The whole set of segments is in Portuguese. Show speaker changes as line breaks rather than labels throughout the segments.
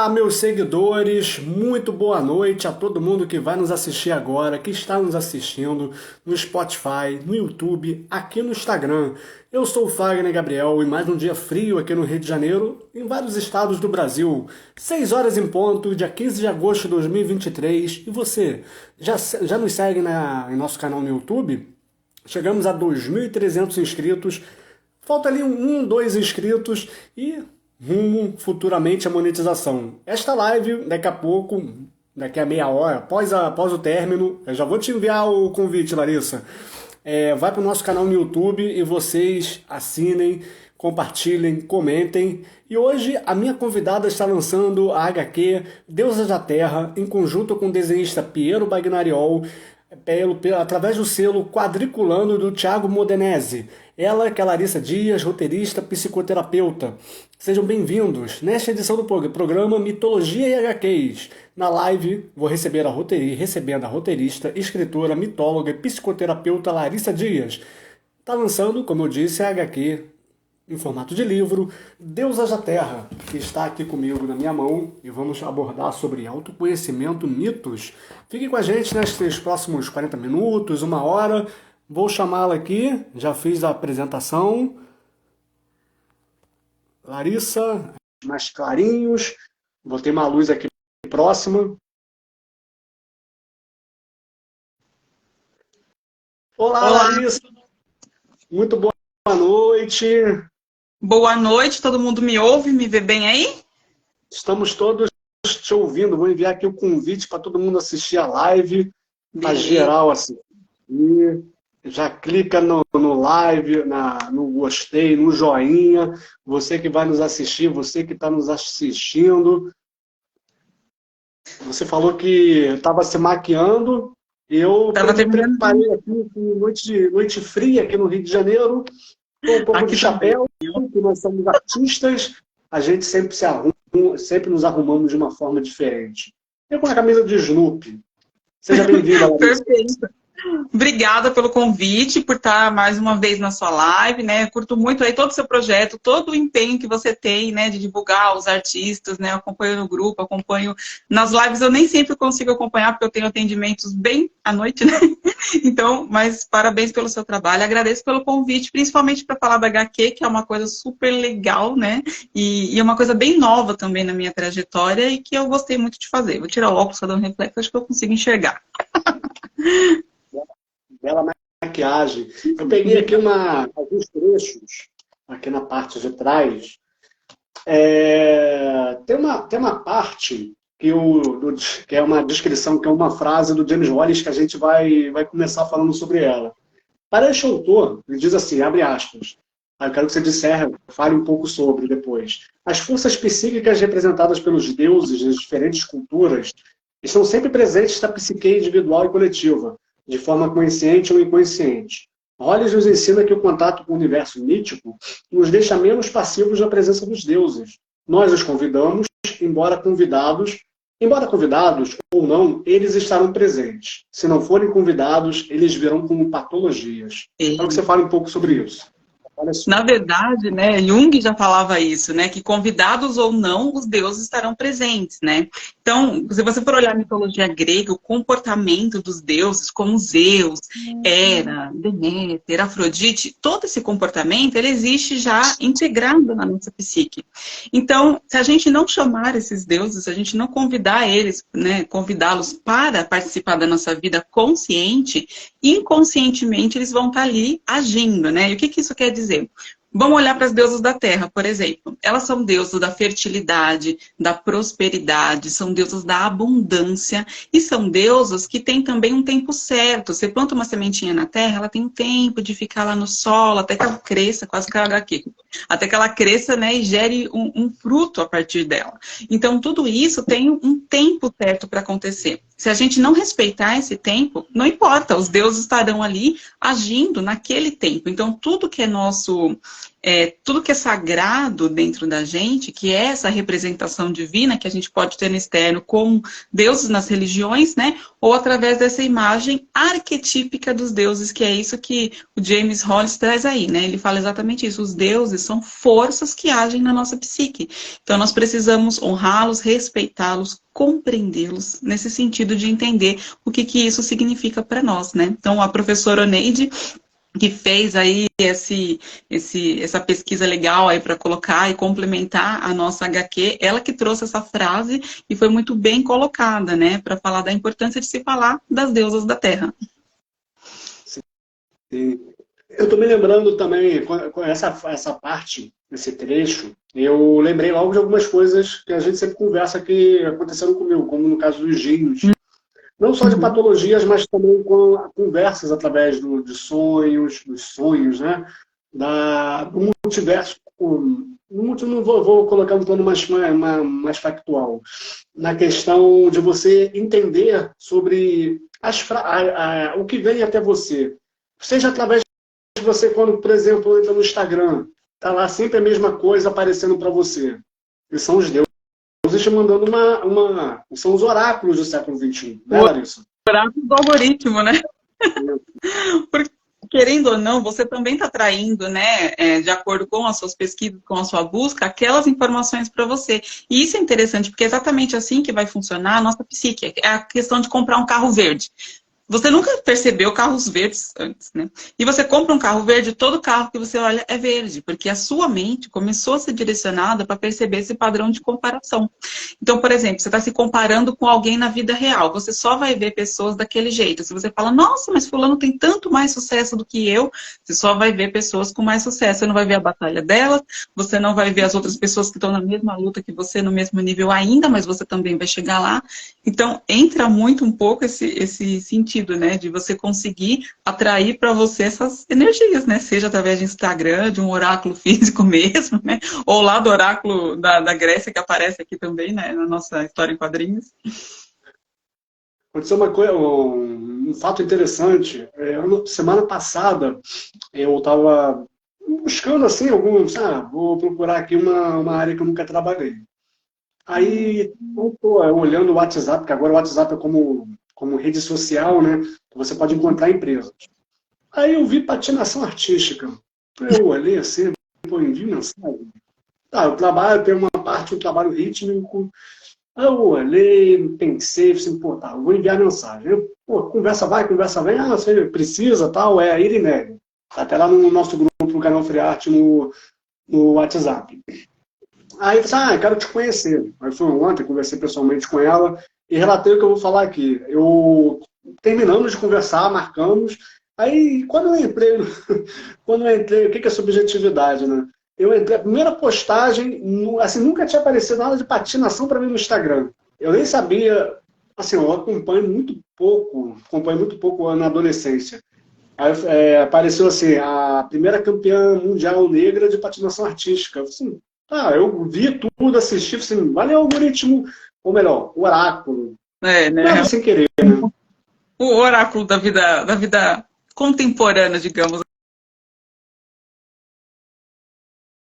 Olá, meus seguidores, muito boa noite a todo mundo que vai nos assistir agora, que está nos assistindo no Spotify, no YouTube, aqui no Instagram. Eu sou o Fagner Gabriel e mais um dia frio aqui no Rio de Janeiro, em vários estados do Brasil. 6 horas em ponto, dia 15 de agosto de 2023. E você, já nos segue em nosso canal no YouTube? Chegamos a 2.300 inscritos. Falta ali dois inscritos e rumo futuramente à monetização. Esta live, daqui a pouco, daqui a meia hora, após o término, eu já vou te enviar o convite, Larissa. Vai para o nosso canal no YouTube e vocês assinem, compartilhem, comentem. E hoje a minha convidada está lançando a HQ Deusas da Terra, em conjunto com o desenhista Piero Bagnariol, através do selo Quadriculando do Thiago Modenese. Ela que é Larissa Dias, roteirista, psicoterapeuta. Sejam bem-vindos. Nesta edição do programa Mitologia e HQs. Na live, vou recebendo a roteirista, escritora, mitóloga e psicoterapeuta Larissa Dias. Está lançando, como eu disse, a HQ em formato de livro, Deusas da Terra, que está aqui comigo na minha mão, e vamos abordar sobre autoconhecimento, mitos. Fique com a gente nestes próximos 40 minutos, uma hora. Vou chamá-la aqui, já fiz a apresentação. Larissa, mais clarinhos. Botei uma luz aqui próxima. Olá, Larissa. Muito boa noite.
Boa noite, todo mundo me ouve, me vê bem aí?
Estamos todos te ouvindo. Vou enviar aqui o convite para todo mundo assistir a live, para geral assistir. Já clica no live, no gostei, no joinha. Você que vai nos assistir, você que está nos assistindo. Você falou que estava se maquiando. Eu me preparei aqui com noite fria aqui no Rio de Janeiro. Com um pouco aqui de chapéu, que nós somos artistas. A gente sempre nos arrumamos de uma forma diferente. Eu com a camisa de Snoopy. Seja bem-vinda, Larissa.
Perfeito. Obrigada pelo convite, por estar mais uma vez na sua live, né? Eu curto muito aí todo o seu projeto, todo o empenho que você tem, né, de divulgar os artistas, né? Eu acompanho no grupo, acompanho nas lives, eu nem sempre consigo acompanhar porque eu tenho atendimentos bem à noite, né? Então, mas parabéns pelo seu trabalho, agradeço pelo convite, principalmente para falar da HQ, que é uma coisa super legal, né? E é uma coisa bem nova também na minha trajetória e que eu gostei muito de fazer. Vou tirar o óculos para dar um reflexo, acho que eu consigo enxergar.
Bela maquiagem. Eu peguei aqui alguns trechos, aqui na parte de trás. Tem uma parte que é uma descrição, que é uma frase do James Wallace que a gente vai começar falando sobre ela. Para este autor, ele diz assim, abre aspas, eu quero que você fale um pouco sobre depois. As forças psíquicas representadas pelos deuses das diferentes culturas estão sempre presentes na psique individual e coletiva, de forma consciente ou inconsciente. Hollis nos ensina que o contato com o universo mítico nos deixa menos passivos da presença dos deuses. Nós os convidamos, embora convidados ou não, eles estarão presentes. Se não forem convidados, eles virão como patologias. Quero que você fale um pouco sobre isso.
Na verdade, né, Jung já falava isso, né, que convidados ou não, os deuses estarão presentes, né? Então, se você for olhar a mitologia grega, o comportamento dos deuses, como Zeus, Hera, Deméter, Afrodite, todo esse comportamento, ele existe já integrado na nossa psique. Então, se a gente não chamar esses deuses, se a gente não convidar eles, né, convidá-los para participar da nossa vida consciente, inconscientemente eles vão estar ali agindo, né? E o que isso quer dizer? Vamos olhar para as deusas da terra, por exemplo. Elas são deusas da fertilidade, da prosperidade, são deusas da abundância e são deusas que têm também um tempo certo. Você planta uma sementinha na terra, ela tem um tempo de ficar lá no solo até que ela cresça, quase que aqui, até que ela cresça, né, e gere um fruto a partir dela. Então, tudo isso tem um tempo certo para acontecer. Se a gente não respeitar esse tempo, não importa, os deuses estarão ali agindo naquele tempo. Então, tudo que é nosso tudo que é sagrado dentro da gente, que é essa representação divina que a gente pode ter no externo como deuses nas religiões, né? Ou através dessa imagem arquetípica dos deuses, que é isso que o James Hollis traz aí, né? Ele fala exatamente isso. Os deuses são forças que agem na nossa psique. Então nós precisamos honrá-los, respeitá-los, compreendê-los, nesse sentido de entender o que isso significa para nós, né? Então a professora Oneide, que fez aí essa pesquisa legal aí para colocar e complementar a nossa HQ, ela que trouxe essa frase e foi muito bem colocada, né, para falar da importância de se falar das deusas da Terra.
Sim. Eu estou me lembrando também, com essa parte, esse trecho, eu lembrei logo de algumas coisas que a gente sempre conversa que aconteceram comigo, como no caso dos gênios. Não só de patologias, mas também com conversas através dos sonhos, né? Do multiverso. Não vou colocar um plano mais factual. Na questão de você entender sobre o que vem até você. Seja através de você, quando, por exemplo, entra no Instagram, está lá sempre a mesma coisa aparecendo para você. E são os deuses te mandando são os oráculos do século XXI, né, Larissa?
O oráculo do algoritmo, né? Porque, querendo ou não, você também está traindo, né, de acordo com as suas pesquisas, com a sua busca, aquelas informações para você. E isso é interessante, porque é exatamente assim que vai funcionar a nossa psique. É a questão de comprar um carro verde. Você nunca percebeu carros verdes antes, né? E você compra um carro verde, todo carro que você olha é verde, porque a sua mente começou a ser direcionada para perceber esse padrão de comparação. Então, por exemplo, você está se comparando com alguém na vida real, você só vai ver pessoas daquele jeito. Se você fala, nossa, mas fulano tem tanto mais sucesso do que eu, você só vai ver pessoas com mais sucesso. Você não vai ver a batalha delas, você não vai ver as outras pessoas que estão na mesma luta que você, no mesmo nível ainda, mas você também vai chegar lá. Então, entra muito um pouco esse sentido, né, de você conseguir atrair para você essas energias, né, seja através de Instagram, de um oráculo físico mesmo, né, ou lá do oráculo da Grécia que aparece aqui também, né, na nossa história em quadrinhos.
Aconteceu um fato interessante. Semana passada eu estava buscando assim vou procurar aqui uma área que eu nunca trabalhei. Aí eu estou olhando o WhatsApp, que agora o WhatsApp é como rede social, né? Que você pode encontrar empresas. Aí eu vi patinação artística. Eu olhei assim, envio mensagem. Eu tenho uma parte, um trabalho rítmico. Aí eu olhei, pensei, assim, eu vou enviar mensagem. Conversa vai, você precisa, tal, é a Irinelli. Até lá no nosso grupo, no canal FreeArt, no WhatsApp. Aí eu falei, quero te conhecer. Aí foi ontem, conversei pessoalmente com ela e relatei o que eu vou falar aqui. Terminamos de conversar, marcamos. Aí, quando eu entrei, o que é subjetividade, né? Eu entrei, a primeira postagem, assim, nunca tinha aparecido nada de patinação para mim no Instagram. Eu nem sabia, assim, eu acompanho muito pouco na adolescência. Aí apareceu assim, a primeira campeã mundial negra de patinação artística. Eu falei assim, eu vi tudo, assisti, assim, valeu o algoritmo, ou melhor, o oráculo.
Né?
Nada sem querer, né?
O oráculo da vida contemporânea, digamos.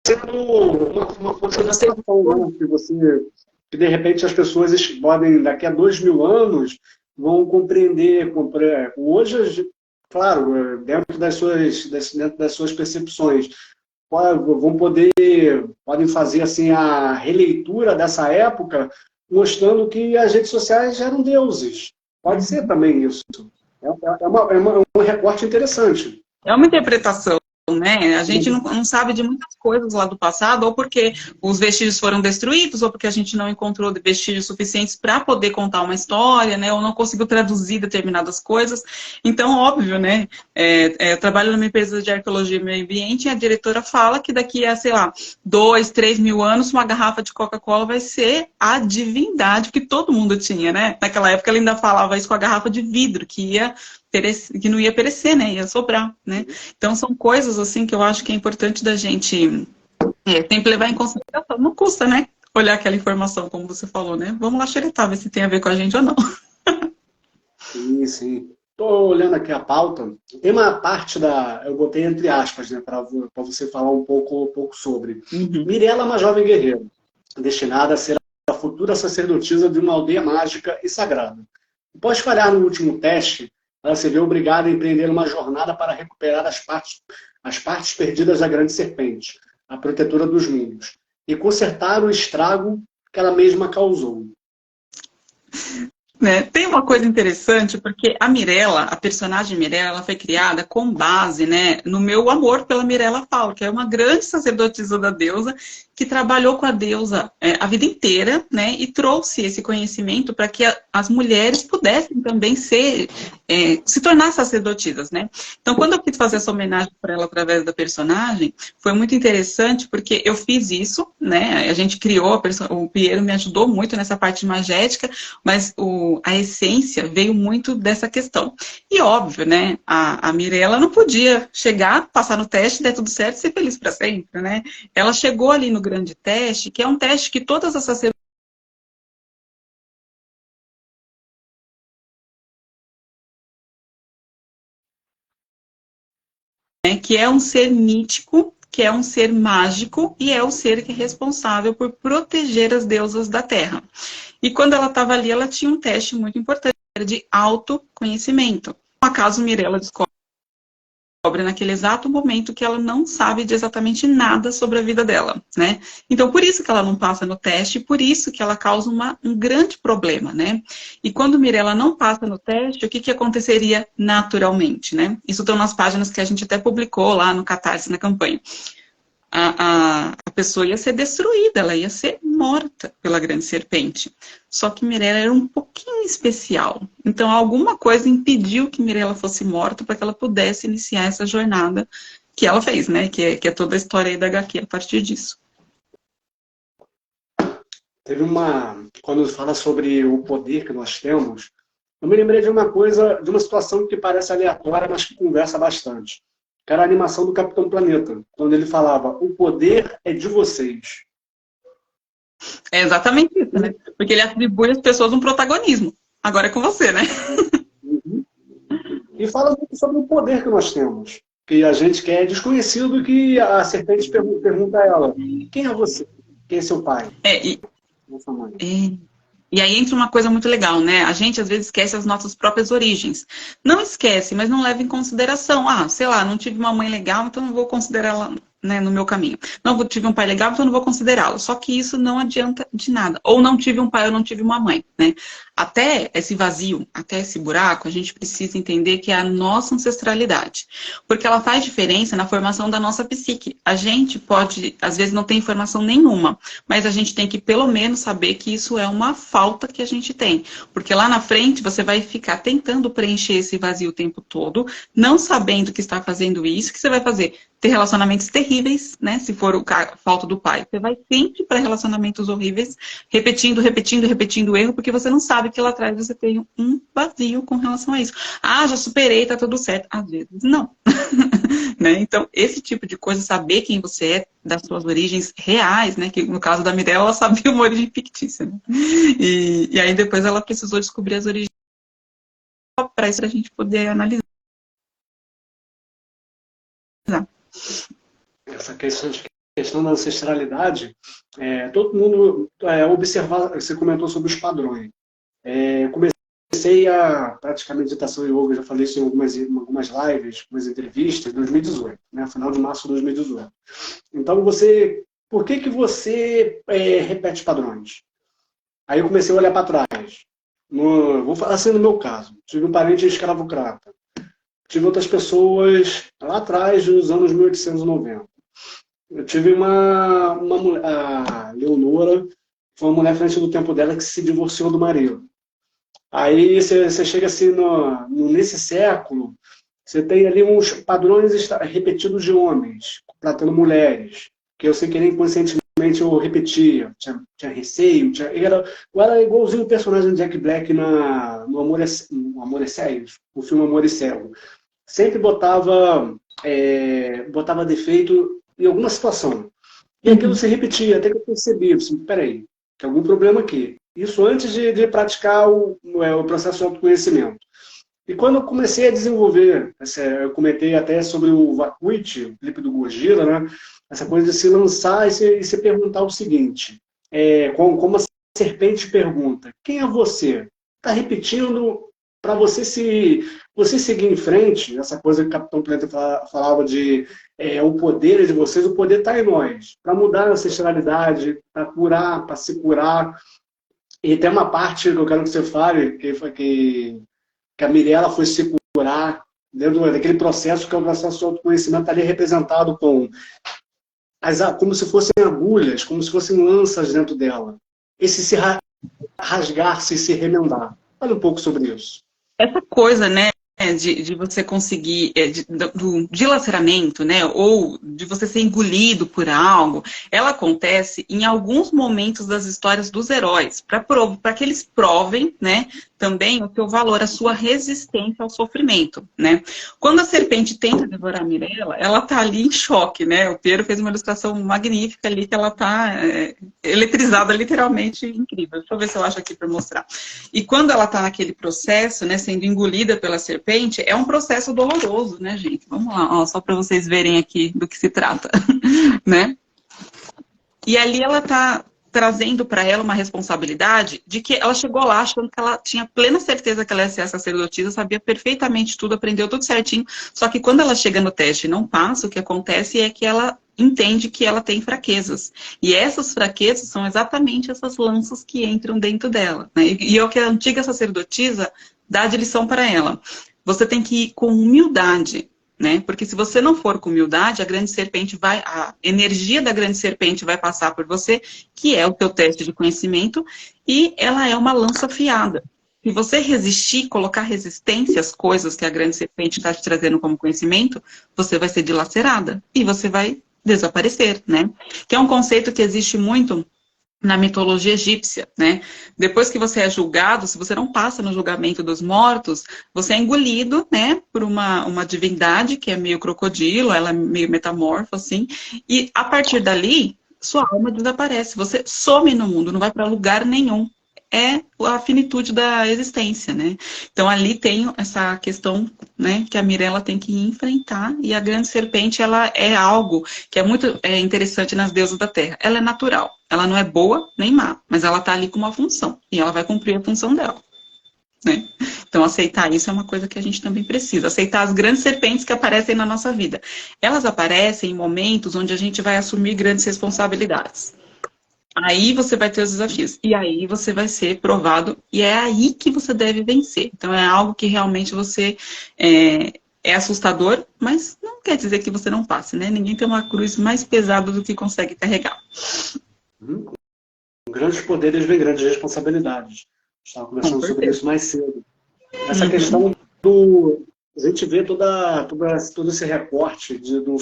Sendo uma força que de repente as pessoas podem, daqui a 2000 anos, vão compreender. Hoje, claro, dentro das suas percepções, podem fazer assim a releitura dessa época, mostrando que as redes sociais eram deuses. Pode ser também isso. É um recorte interessante.
É uma interpretação, né? A gente não sabe de muitas coisas lá do passado, ou porque os vestígios foram destruídos, ou porque a gente não encontrou vestígios suficientes para poder contar uma história, né? Ou não conseguiu traduzir determinadas coisas. Então, óbvio, né? Eu trabalho numa empresa de arqueologia e meio ambiente e a diretora fala que daqui a, 2, 3 mil anos, uma garrafa de Coca-Cola vai ser a divindade que todo mundo tinha, né? Naquela época ela ainda falava isso com a garrafa de vidro, que não ia perecer, né? Ia sobrar, né? Então são coisas assim que eu acho que é importante da gente sempre levar em consideração. Não custa, né? Olhar aquela informação, como você falou, né? Vamos lá xeretar, ver se tem a ver com a gente ou não.
Sim, sim. Estou olhando aqui a pauta, tem uma parte eu botei entre aspas, né, para você falar um pouco sobre.
Uhum.
Mirella é uma jovem guerreira, destinada a ser a futura sacerdotisa de uma aldeia mágica e sagrada. Após falhar no último teste, ela se vê obrigada a empreender uma jornada para recuperar as partes perdidas da Grande Serpente, a protetora dos mundos, e consertar o estrago que ela mesma causou.
Né? Tem uma coisa interessante, porque a Mirella, a personagem Mirella, ela foi criada com base, né, no meu amor pela Mirella Fowler, que é uma grande sacerdotisa da deusa, que trabalhou com a deusa a vida inteira, né, e trouxe esse conhecimento para que as mulheres pudessem também se tornar sacerdotisas, né. Então, quando eu quis fazer essa homenagem para ela através da personagem, foi muito interessante, porque eu fiz isso, né, a gente criou, o Piero me ajudou muito nessa parte magética, mas a essência veio muito dessa questão. E óbvio, né, a Mirella não podia chegar, passar no teste, der tudo certo e ser feliz para sempre, né. Ela chegou ali no grande teste, que é um teste que todas as sacerdotisas, né, que é um ser mítico, que é um ser mágico e é o ser que é responsável por proteger as deusas da Terra. E quando ela estava ali, ela tinha um teste muito importante, de autoconhecimento. Por acaso, Mirella descobre naquele exato momento que ela não sabe de exatamente nada sobre a vida dela, né? Então, por isso que ela não passa no teste, por isso que ela causa um grande problema, né? E quando Mirella não passa no teste, o que aconteceria naturalmente, né? Isso estão nas páginas que a gente até publicou lá no Catarse, na campanha. A pessoa ia ser destruída, ela ia ser morta pela grande serpente. Só que Mirella era um pouquinho especial. Então, alguma coisa impediu que Mirella fosse morta para que ela pudesse iniciar essa jornada que ela fez, né? Que é toda a história aí da HQ a partir disso.
Quando fala sobre o poder que nós temos, eu me lembrei de uma coisa, de uma situação que parece aleatória, mas que conversa bastante. Que era a animação do Capitão Planeta, quando ele falava, o poder é de vocês.
É exatamente isso, né? Porque ele atribui às pessoas um protagonismo. Agora é com você, né?
Uhum. E fala muito sobre o poder que nós temos. Que a gente quer é desconhecido, que a serpente pergunta a ela, quem é você? Quem é seu pai? Nossa mãe.
E aí entra uma coisa muito legal, né? A gente às vezes esquece as nossas próprias origens. Não esquece, mas não leva em consideração. Ah, sei lá, não tive uma mãe legal, então não vou considerá-la, né, no meu caminho. Não tive um pai legal, então não vou considerá-lo. Só que isso não adianta de nada. Ou não tive um pai ou não tive uma mãe, né? Até esse vazio, até esse buraco, a gente precisa entender que é a nossa ancestralidade. Porque ela faz diferença na formação da nossa psique. A gente pode, às vezes, não ter informação nenhuma, mas a gente tem que, pelo menos, saber que isso é uma falta que a gente tem. Porque lá na frente, você vai ficar tentando preencher esse vazio o tempo todo, não sabendo que está fazendo isso. O que você vai fazer? Ter relacionamentos terríveis, né? Se for a falta do pai. Você vai sempre para relacionamentos horríveis, repetindo o erro, porque você não sabe que lá atrás você tem um vazio com relação a isso. Ah, já superei, tá tudo certo. Às vezes, não. Né? Então, esse tipo de coisa, saber quem você é, das suas origens reais, né? Que no caso da Mirella, ela sabia uma origem fictícia, né? E aí depois ela precisou descobrir as origens para isso a gente poder analisar.
Essa questão da ancestralidade, todo mundo observar, você comentou sobre os padrões. Comecei a praticar meditação e yoga, já falei isso em algumas lives, algumas entrevistas, em 2018, né, final de março de 2018. Então, por que você repete padrões? Aí eu comecei a olhar para trás. Vou falar assim no meu caso. Tive um parente escravocrata. Tive outras pessoas lá atrás, nos anos 1890. Eu tive uma mulher, a Leonora, foi uma mulher frente do tempo dela que se divorciou do marido. Aí você chega assim, nesse século, você tem ali uns padrões repetidos de homens, tratando mulheres, que eu sem querer inconscientemente eu repetia, tinha receio, era igualzinho o personagem do Jack Black no Amor é Cego, o filme Amor é Cego. Sempre botava defeito em alguma situação. E aquilo se repetia, até que eu percebi, assim, peraí, tem algum problema aqui. Isso antes de praticar o processo de autoconhecimento. E quando eu comecei a desenvolver, eu comentei até sobre o Vakuit, o Felipe do Gojira, né? Essa coisa de se lançar e se perguntar o seguinte, como a serpente pergunta, quem é você? Está repetindo para você seguir em frente, essa coisa que o Capitão Planeta falava de o poder é de vocês, o poder está em nós, para mudar a ancestralidade, para curar, para se curar. E tem uma parte que eu quero que você fale, que a Mirella foi se curar, dentro daquele processo que é o processo de autoconhecimento ali representado com como se fossem agulhas, como se fossem lanças dentro dela. Esse se rasgar-se e se remendar. Fale um pouco sobre isso.
Essa coisa, né, de você conseguir, do dilaceramento, né, ou de você ser engolido por algo, ela acontece em alguns momentos das histórias dos heróis, para que eles provem, né, também o seu valor, a sua resistência ao sofrimento, né. Quando a serpente tenta devorar a Mirella, ela tá ali em choque, né, o Piero fez uma ilustração magnífica ali, que ela tá eletrizada, literalmente incrível. Deixa eu ver se eu acho aqui para mostrar. E quando ela tá naquele processo, né, sendo engolida pela serpente, é um processo doloroso, né, gente? Vamos lá, ó, só para vocês verem aqui do que se trata, né? E ali ela tá trazendo para ela uma responsabilidade de que ela chegou lá achando que ela tinha plena certeza que ela ia ser sacerdotisa, sabia perfeitamente tudo, aprendeu tudo certinho, só que quando ela chega no teste e não passa, o que acontece é que ela entende que ela tem fraquezas. E essas fraquezas são exatamente essas lanças que entram dentro dela, né? E é o que a antiga sacerdotisa dá de lição para ela. Você tem que ir com humildade, né? Porque se você não for com humildade, a energia da grande serpente vai passar por você, que é o teu teste de conhecimento, e ela é uma lança afiada. Se você resistir, colocar resistência às coisas que a grande serpente está te trazendo como conhecimento, você vai ser dilacerada e você vai desaparecer, né? Que é um conceito que existe muito na mitologia egípcia, né? Depois que você é julgado, se você não passa no julgamento dos mortos, você é engolido, né, por uma divindade que é meio crocodilo, ela é meio metamorfa, assim, e a partir dali, sua alma desaparece, você some no mundo, não vai para lugar nenhum. É a finitude da existência, né? Então ali tem essa questão, né, que a Mirella tem que enfrentar, e a grande serpente, ela é algo que é muito interessante nas deusas da terra. Ela é natural, ela não é boa nem má, mas ela tá ali com uma função, e ela vai cumprir a função dela, né? Então aceitar isso é uma coisa que a gente também precisa, aceitar as grandes serpentes que aparecem na nossa vida. Elas aparecem em momentos onde a gente vai assumir grandes responsabilidades. Aí você vai ter os desafios. E aí você vai ser provado. E é aí que você deve vencer. Então é algo que realmente você é assustador, mas não quer dizer que você não passe, né? Ninguém tem uma cruz mais pesada do que consegue carregar.
Com grandes poderes vem grandes responsabilidades. Estava conversando sobre isso mais cedo. Essa questão do... A gente vê todo esse recorte do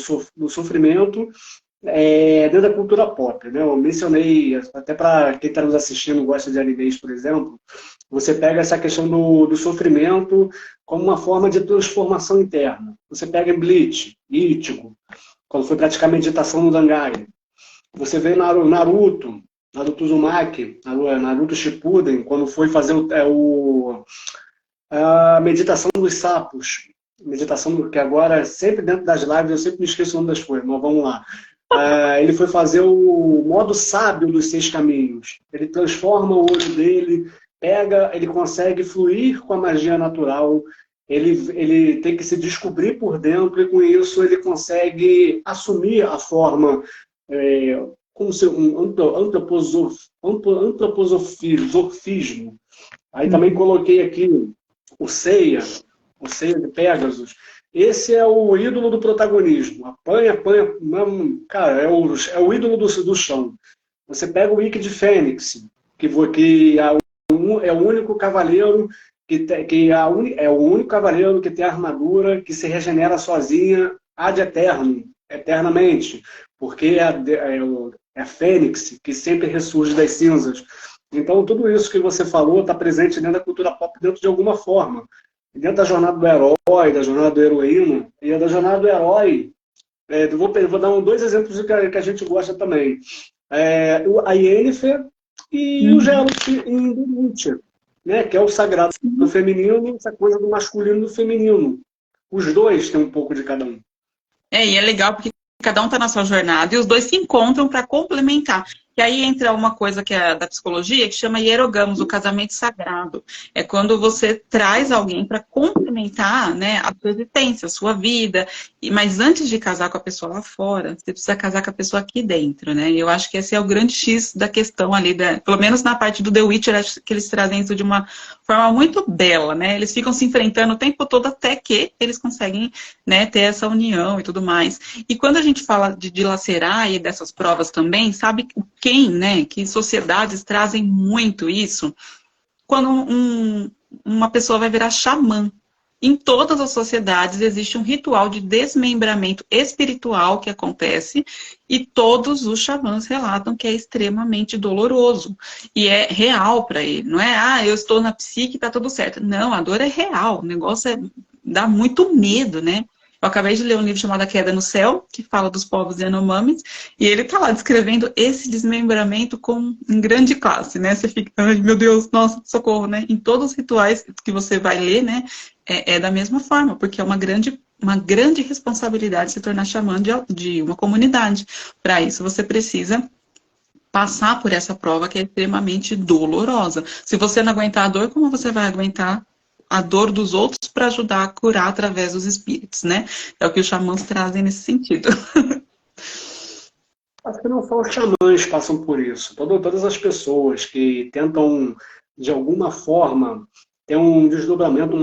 sofrimento dentro da cultura pop, né? Eu mencionei, até para quem está nos assistindo gosta de animes, por exemplo, você pega essa questão do sofrimento como uma forma de transformação interna. Você pega em Bleach, Ichigo, quando foi praticar meditação no Dangai. Você vê Naruto Uzumaki, Naruto Shippuden, quando foi fazer a meditação dos sapos. Meditação que agora, sempre dentro das lives, eu sempre me esqueço o nome das coisas, mas vamos lá. Ele foi fazer o modo sábio dos 6 caminhos. Ele transforma o olho dele, ele consegue fluir com a magia natural, ele tem que se descobrir por dentro, e com isso ele consegue assumir a forma como ser um antroposofismo. Aí também coloquei aqui o Seiya de Pegasus. Esse é o ídolo do protagonismo. Apanha, cara, é o ídolo do chão. Você pega o Ikki de Fênix, que é o único cavaleiro é o único cavaleiro que tem a armadura que se regenera sozinha ad eternamente, porque é a Fênix que sempre ressurge das cinzas. Então, tudo isso que você falou está presente dentro da cultura pop, dentro de alguma forma. Dentro da jornada do herói, da jornada do heroína, e da jornada do herói, vou dar 2 exemplos que a gente gosta também. A Yennefer e o Geralt em The Witcher. né? Que é o sagrado do feminino, essa coisa do masculino e do feminino. Os dois têm um pouco de cada um.
E é legal porque cada um está na sua jornada e os dois se encontram para complementar. E aí entra uma coisa que é da psicologia que chama hierogamos, o casamento sagrado. É quando você traz alguém para complementar, né, a sua existência, a sua vida. Mas antes de casar com a pessoa lá fora, você precisa casar com a pessoa aqui dentro, né? E eu acho que esse é o grande X da questão ali, pelo menos na parte do The Witcher, acho que eles trazem isso de uma forma muito bela, né? Eles ficam se enfrentando o tempo todo até que eles conseguem, né, ter essa união e tudo mais. E quando a gente fala de dilacerar e dessas provas também, sabe quem, né, que sociedades trazem muito isso? Quando uma pessoa vai virar xamã. Em todas as sociedades existe um ritual de desmembramento espiritual que acontece e todos os xamãs relatam que é extremamente doloroso. E é real para ele. Não é, eu estou na psique e tá tudo certo. Não, a dor é real. O negócio dá muito medo, né? Eu acabei de ler um livro chamado A Queda no Céu, que fala dos povos Yanomamis, e ele tá lá descrevendo esse desmembramento em grande classe, né? Você fica, ai meu Deus, nossa, socorro, né? Em todos os rituais que você vai ler, né? É da mesma forma, porque é uma grande responsabilidade se tornar xamã de uma comunidade. Para isso, você precisa passar por essa prova que é extremamente dolorosa. Se você não aguentar a dor, como você vai aguentar a dor dos outros para ajudar a curar através dos espíritos, né? É o que os xamãs trazem nesse sentido.
Acho que não só os xamãs passam por isso. Todas as pessoas que tentam, de alguma forma, ter um desdobramento,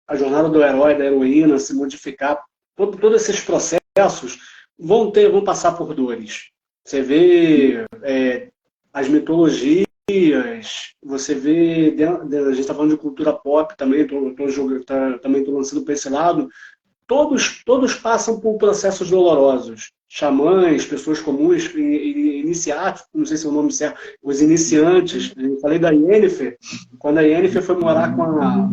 a jornada do herói, da heroína, se modificar, todos esses processos vão passar por dores. Você vê as mitologias, você vê, a gente está falando de cultura pop também, também estou lançando para esse lado, todos passam por processos dolorosos. Xamãs, pessoas comuns, iniciados, não sei se é o nome certo, os iniciantes. Eu falei da Yennefer, quando a Yennefer foi morar com a...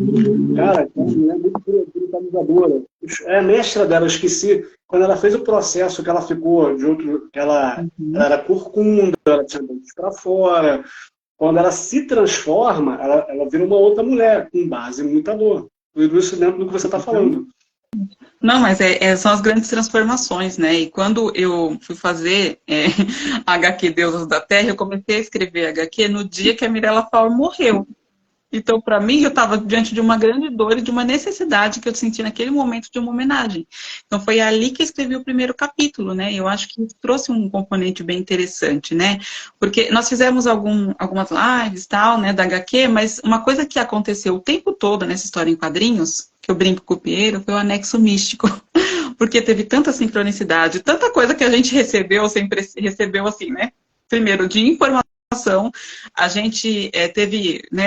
Cara, que é uma mulher muito brutalizadora. É a mestra dela, eu esqueci, quando ela fez o processo que ela ficou de outro... que ela era corcunda, ela tinha dentes para fora. Quando ela se transforma, ela vira uma outra mulher, com base em muita dor. Tudo isso dentro do que você está falando.
Não, mas são as grandes transformações, né? E quando eu fui fazer HQ Deusas da Terra, eu comecei a escrever HQ no dia que a Mirella Faur morreu. Então, para mim, eu estava diante de uma grande dor e de uma necessidade que eu senti naquele momento de uma homenagem. Então, foi ali que eu escrevi o primeiro capítulo, né? Eu acho que trouxe um componente bem interessante, né? Porque nós fizemos algumas lives e tal, né, da HQ, mas uma coisa que aconteceu o tempo todo nessa história em quadrinhos, que eu brinco com o Piero, foi o anexo místico. Porque teve tanta sincronicidade, tanta coisa que a gente recebeu, sempre recebeu assim, né? Primeiro, de informação. A gente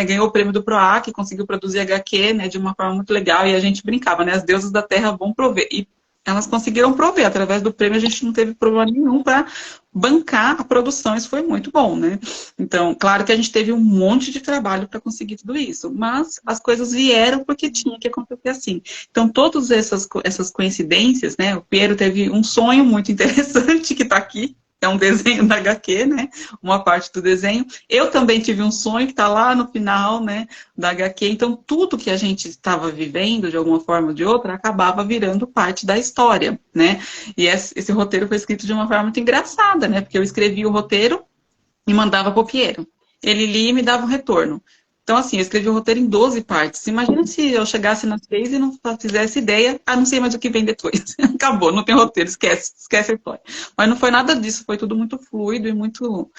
ganhou o prêmio do PROAC, conseguiu produzir HQ, né, de uma forma muito legal, e a gente brincava, né, as deusas da terra vão prover. E elas conseguiram prover, através do prêmio a gente não teve problema nenhum para bancar a produção, isso foi muito bom, né? Então, claro que a gente teve um monte de trabalho para conseguir tudo isso, mas as coisas vieram porque tinha que acontecer assim. Então, todas essas coincidências, né, o Piero teve um sonho muito interessante que está aqui, é um desenho da HQ, né? Uma parte do desenho. Eu também tive um sonho que está lá no final, né, da HQ. Então, tudo que a gente estava vivendo, de alguma forma ou de outra, acabava virando parte da história, né? E esse roteiro foi escrito de uma forma muito engraçada, né? Porque eu escrevi o roteiro e mandava para o Piero. Ele lia e me dava um retorno. Então, assim, eu escrevi o roteiro em 12 partes. Imagina se eu chegasse nas 6 e não fizesse ideia, não sei mais o que vem depois. Acabou, não tem roteiro, esquece a história. Mas não foi nada disso, foi tudo muito fluido e muito...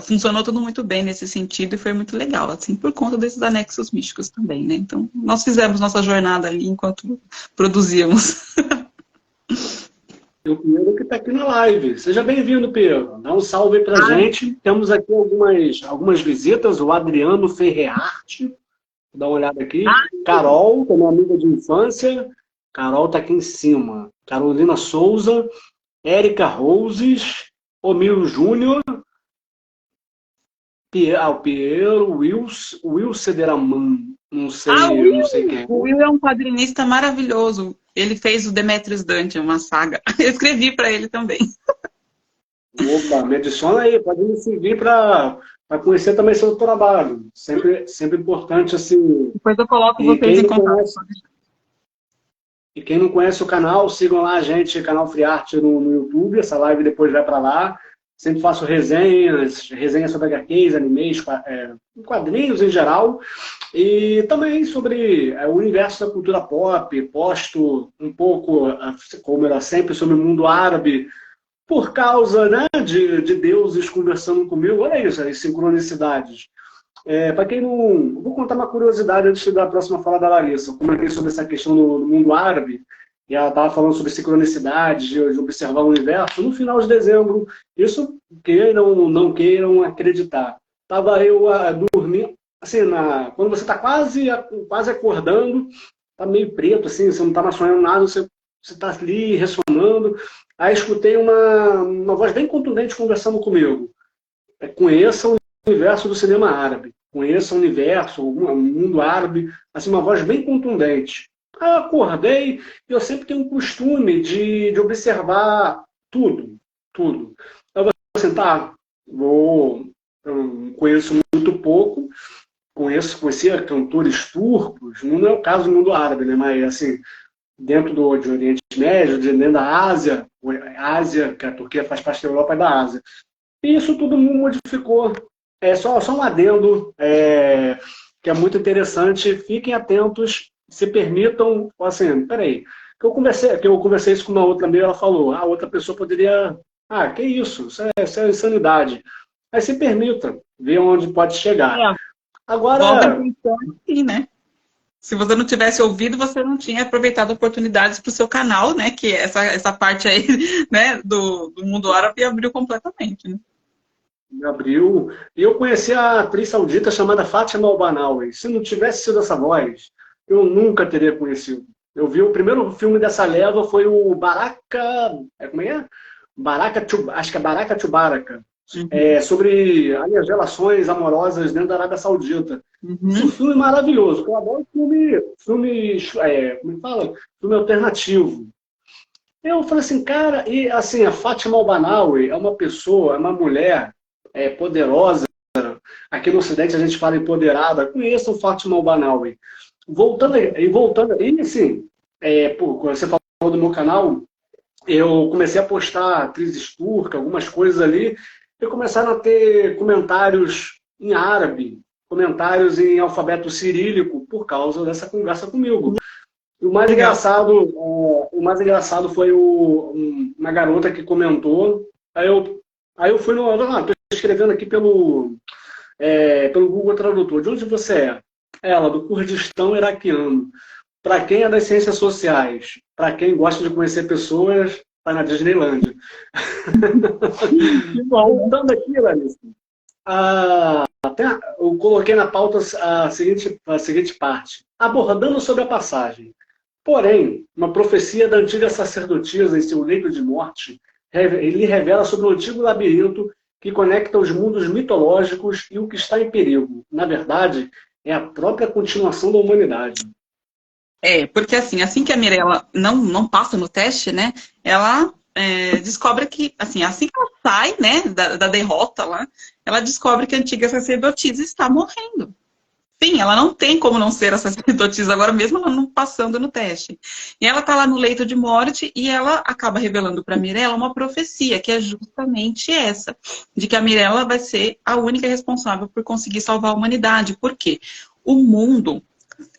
funcionou tudo muito bem nesse sentido e foi muito legal, assim, por conta desses anexos místicos também, né? Então, nós fizemos nossa jornada ali enquanto produzíamos.
O Pedro que está aqui na live. Seja bem-vindo, Pedro. Dá um salve aí pra gente. Temos aqui algumas visitas. O Adriano Ferrearte. Vou dar uma olhada aqui. Carol, que é minha amiga de infância. Carol está aqui em cima. Carolina Souza. Érica Roses. Omiro Júnior. O Piero. Will Cederaman. Não sei quem é.
O Will é um quadrinista maravilhoso. Ele fez o Demetrius Dungeon, uma saga. Eu escrevi para ele também.
Opa, me adiciona aí. Pode me servir para para conhecer também seu trabalho. Sempre importante, assim.
Depois eu coloco
E
vocês
quem
em
não
contato.
conhece, e quem não conhece o canal, sigam lá a gente, canal Free Art no YouTube. Essa live depois vai para lá. Sempre faço resenhas sobre HQs, animes, quadrinhos em geral. E também sobre o universo da cultura pop. Posto um pouco, como era sempre, sobre o mundo árabe, por causa, né, de deuses conversando comigo. Olha isso, as sincronicidades. Para quem não... Vou contar uma curiosidade antes da próxima fala da Larissa. Eu comentei sobre essa questão do mundo árabe, e ela estava falando sobre sincronicidades, de observar o universo. No final de dezembro, isso queiram ou não queiram acreditar. Estava eu dormindo, assim, quando você está quase acordando, está meio preto, assim, você não está mais sonhando nada, você está ali ressonando. Aí escutei uma voz bem contundente conversando comigo. Conheça o universo do cinema árabe. Conheça o universo, o mundo árabe. Assim, uma voz bem contundente. Aí eu acordei e eu sempre tenho um costume de observar tudo. Tudo. Eu vou sentar, eu conheço muito pouco, conhecia cantores turcos, não é o caso do mundo árabe, né? Mas assim, dentro de Oriente Médio, dentro da Ásia, que a Turquia faz parte da Europa e da Ásia. E isso tudo modificou. Só um adendo que é muito interessante. Fiquem atentos, se permitam, assim, peraí, que eu conversei isso com uma outra amiga, ela falou, a outra pessoa poderia, que isso? Isso é insanidade. Aí se permita, ver onde pode chegar. Agora,
volta a atenção aqui, né? Se você não tivesse ouvido, você não tinha aproveitado oportunidades para o seu canal, né? Que essa parte aí, né, do mundo árabe abriu completamente, né?
Abriu. E eu conheci a atriz saudita chamada Fátima Al-Banawi. Se não tivesse sido essa voz, eu nunca teria conhecido. Eu vi o primeiro filme dessa leva, foi o Baraka... Como é? Acho que é Baraka Tubaraka. Sobre as relações amorosas dentro da Arábia Saudita. Esse filme é maravilhoso. Eu adoro filme como é fala? Filme alternativo. Eu falei assim, cara, e assim, a Fátima Al-Banawi é uma pessoa, é uma mulher poderosa. Aqui no Ocidente a gente fala empoderada. Conheçam Fátima Al-Banawi. Voltando, e assim, quando você falou do meu canal, eu comecei a postar atrizes turcas, algumas coisas ali, e começaram a ter comentários em árabe, comentários em alfabeto cirílico, por causa dessa conversa comigo. E o mais engraçado foi uma garota que comentou. Aí eu fui estou escrevendo aqui pelo Google Tradutor. De onde você é? Ela, do Kurdistão iraquiano. Para quem é das ciências sociais, para quem gosta de conhecer pessoas, está na Disneylândia. Voltando aqui, Larissa. Eu coloquei na pauta a seguinte parte. Abordando sobre a passagem. Porém, uma profecia da antiga sacerdotisa em seu leito de morte, ele revela sobre o antigo labirinto que conecta os mundos mitológicos e o que está em perigo. Na verdade, é a própria continuação da humanidade.
Porque assim que a Mirella não passa no teste, né, ela descobre que, assim que ela sai, né, da derrota lá, ela descobre que a antiga sacerdotisa está morrendo. Sim, ela não tem como não ser a sacerdotisa agora, mesmo ela não passando no teste. E ela está lá no leito de morte e ela acaba revelando para a Mirella uma profecia, que é justamente essa, de que a Mirella vai ser a única responsável por conseguir salvar a humanidade. Por quê? O mundo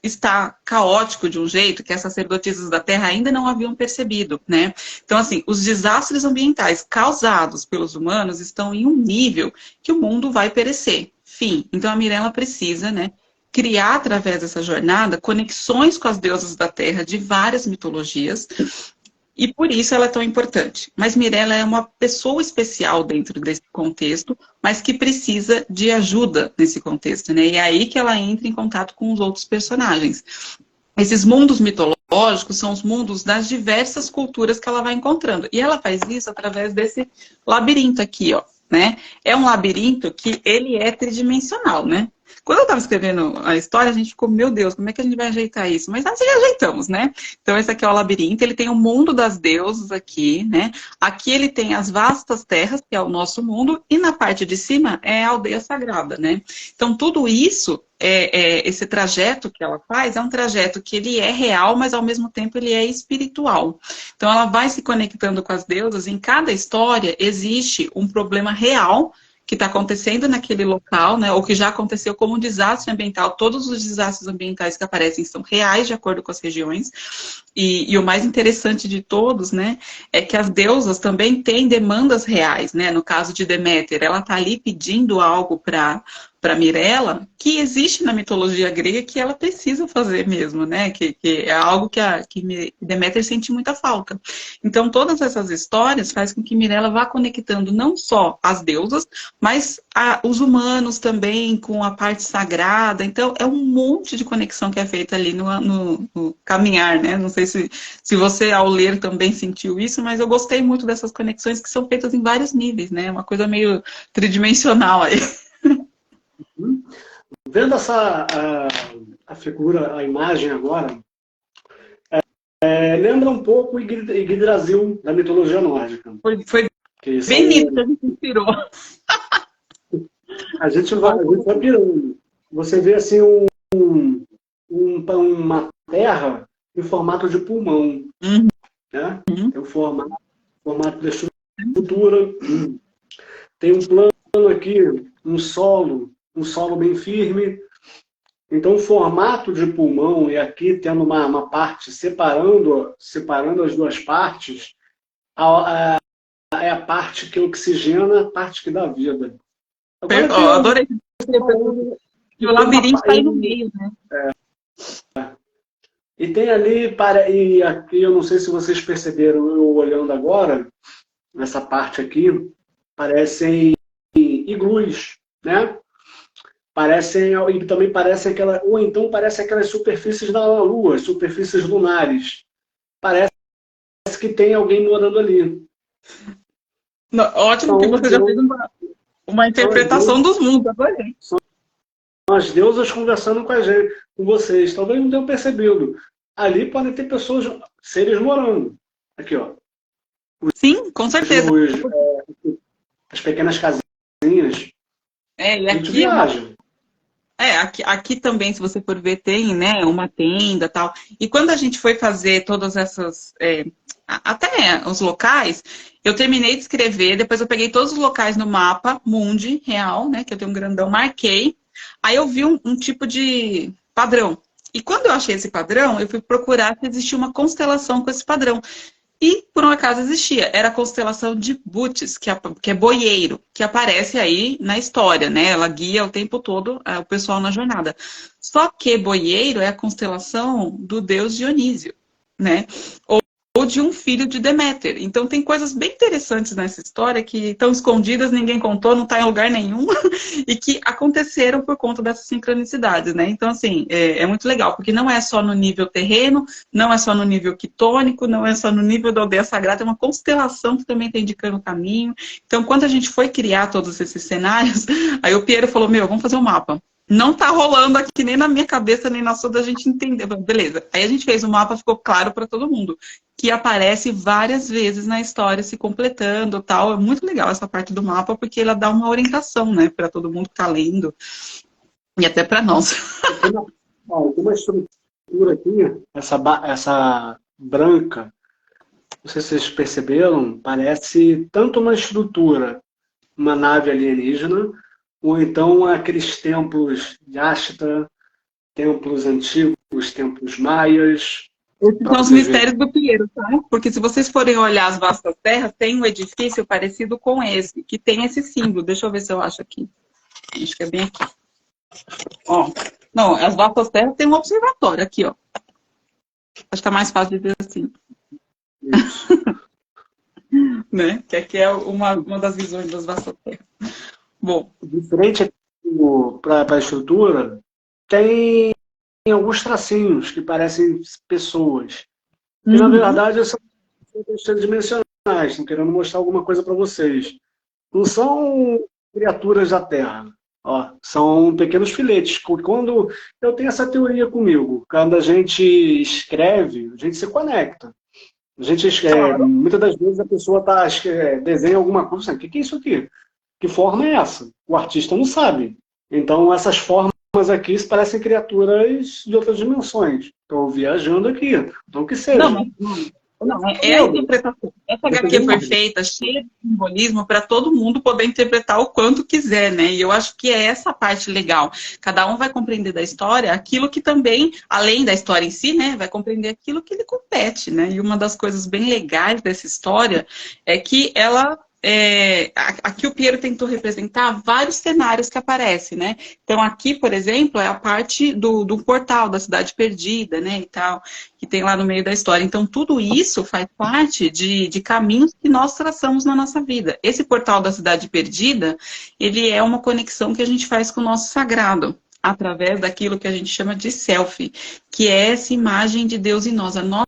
está caótico de um jeito que as sacerdotisas da Terra ainda não haviam percebido, né? Então, assim, os desastres ambientais causados pelos humanos estão em um nível que o mundo vai perecer. Fim. Então, a Mirella precisa, né, criar, através dessa jornada, conexões com as deusas da Terra de várias mitologias, e por isso ela é tão importante. Mas Mirella é uma pessoa especial dentro desse contexto, mas que precisa de ajuda nesse contexto, né? E é aí que ela entra em contato com os outros personagens. Esses mundos mitológicos são os mundos das diversas culturas que ela vai encontrando. E ela faz isso através desse labirinto aqui, ó, né? É um labirinto que ele é tridimensional, né? Quando eu estava escrevendo a história, a gente ficou, meu Deus, como é que a gente vai ajeitar isso? Mas assim ajeitamos, né? Então esse aqui é o labirinto, ele tem o mundo das deusas aqui, né? Aqui ele tem as vastas terras, que é o nosso mundo, e na parte de cima é a aldeia sagrada, né? Então tudo isso, esse trajeto que ela faz, é um trajeto que ele é real, mas ao mesmo tempo ele é espiritual. Então ela vai se conectando com as deusas, em cada história existe um problema real que está acontecendo naquele local, né, ou que já aconteceu como um desastre ambiental. Todos os desastres ambientais que aparecem são reais, de acordo com as regiões. E o mais interessante de todos, né, é que as deusas também têm demandas reais, né? No caso de Deméter, ela está ali pedindo algo para Mirella, que existe na mitologia grega, que ela precisa fazer mesmo, né? Que é algo que Deméter sente muita falta. Então, todas essas histórias fazem com que Mirella vá conectando não só as deusas, mas os humanos também com a parte sagrada. Então, é um monte de conexão que é feita ali no caminhar, né? Não sei se você, ao ler, também sentiu isso, mas eu gostei muito dessas conexões que são feitas em vários níveis, né? Uma coisa meio tridimensional aí.
Vendo a figura, a imagem agora, lembra um pouco Yggdrasil, da mitologia nórdica.
Foi bem nisso que a gente inspirou.
A gente vai pirando. Você vê assim uma terra em formato de pulmão.
Uhum.
Né? Tem o formato de estrutura. Tem um plano aqui, um solo bem firme. Então, o formato de pulmão, e aqui tendo uma parte separando as duas partes, é a parte que oxigena, a parte que dá vida. Agora,
eu adorei. E o labirinto está aí no meio, né?
E tem ali, e aqui, eu não sei se vocês perceberam, eu olhando agora, nessa parte aqui, parecem iglus, né? E também parecem ou então parece aquelas superfícies da Lua, superfícies lunares. Parece que tem alguém morando ali.
Não, ótimo que você já fez uma interpretação dos mundos, adorei.
São as deusas conversando com a gente, com vocês. Talvez não tenham percebido. Ali podem ter pessoas, seres morando. Aqui, ó.
Sim, com certeza.
As pequenas casinhas.
E aqui aqui também, se você for ver, tem, né, uma tenda e tal. E quando a gente foi fazer todas essas, até os locais, eu terminei de escrever, depois eu peguei todos os locais no mapa mundi real, né, que eu tenho um grandão, marquei. Aí eu vi um tipo de padrão. E quando eu achei esse padrão, eu fui procurar se existia uma constelação com esse padrão. E, por um acaso, existia. Era a constelação de Bootes, que é boieiro, que aparece aí na história, né? Ela guia o tempo todo o pessoal na jornada. Só que boieiro é a constelação do deus Dionísio, né? Ou de um filho de Deméter. Então tem coisas bem interessantes nessa história que estão escondidas, ninguém contou, não está em lugar nenhum, e que aconteceram por conta dessas sincronicidades, né? Então, assim, é muito legal, porque não é só no nível terreno, não é só no nível quitônico, não é só no nível da aldeia sagrada, é uma constelação que também está indicando o caminho. Então, quando a gente foi criar todos esses cenários, aí o Piero falou, vamos fazer um mapa. Não tá rolando aqui nem na minha cabeça, nem na sua, da gente entender. Beleza. Aí a gente fez o mapa, ficou claro para todo mundo. Que aparece várias vezes na história, se completando tal. É muito legal essa parte do mapa, porque ela dá uma orientação, né? Para todo mundo que tá lendo. E até para nós.
Tem uma estrutura aqui, essa branca. Não sei se vocês perceberam, parece tanto uma estrutura, uma nave alienígena, ou então aqueles templos de Ashta, templos antigos, templos maias.
Esses são os mistérios do Piero, tá? Porque se vocês forem olhar as vastas terras, tem um edifício parecido com esse, que tem esse símbolo. Deixa eu ver se eu acho aqui. Acho que é bem aqui. Ó, não, as vastas terras tem um observatório aqui, ó. Acho que tá mais fácil de ver assim.
Isso.
Né? Que aqui é uma das visões das vastas terras. Bom.
Diferente para a estrutura, tem alguns tracinhos que parecem pessoas. E, na verdade, são tridimensionais, estão querendo mostrar alguma coisa para vocês. Não são criaturas da Terra. Ó, são pequenos filetes. Quando eu tenho essa teoria comigo, quando a gente escreve, a gente se conecta. A gente,
Claro.
muitas das vezes a pessoa desenha alguma coisa, o que é isso aqui? Que forma é essa? O artista não sabe. Então essas formas aqui parecem criaturas de outras dimensões. Estou viajando aqui. Então que
Não,
seja.
mas não, é a
Meu,
interpretação. Essa
eu
HQ
peguei
foi
uma.
feita cheia de simbolismo para todo mundo poder interpretar o quanto quiser, né? E eu acho que é essa parte legal. Cada um vai compreender da história aquilo que também, além da história em si, né, vai compreender aquilo que lhe compete, né? E uma das coisas bem legais dessa história é que ela aqui o Piero tentou representar vários cenários que aparecem, né? Então aqui, por exemplo, é a parte do portal da cidade perdida, né, e tal, que tem lá no meio da história. Então tudo isso faz parte de caminhos que nós traçamos na nossa vida. Esse portal da cidade perdida, ele é uma conexão que a gente faz com o nosso sagrado, através daquilo que a gente chama de selfie, que é essa imagem de Deus em nós, a nossa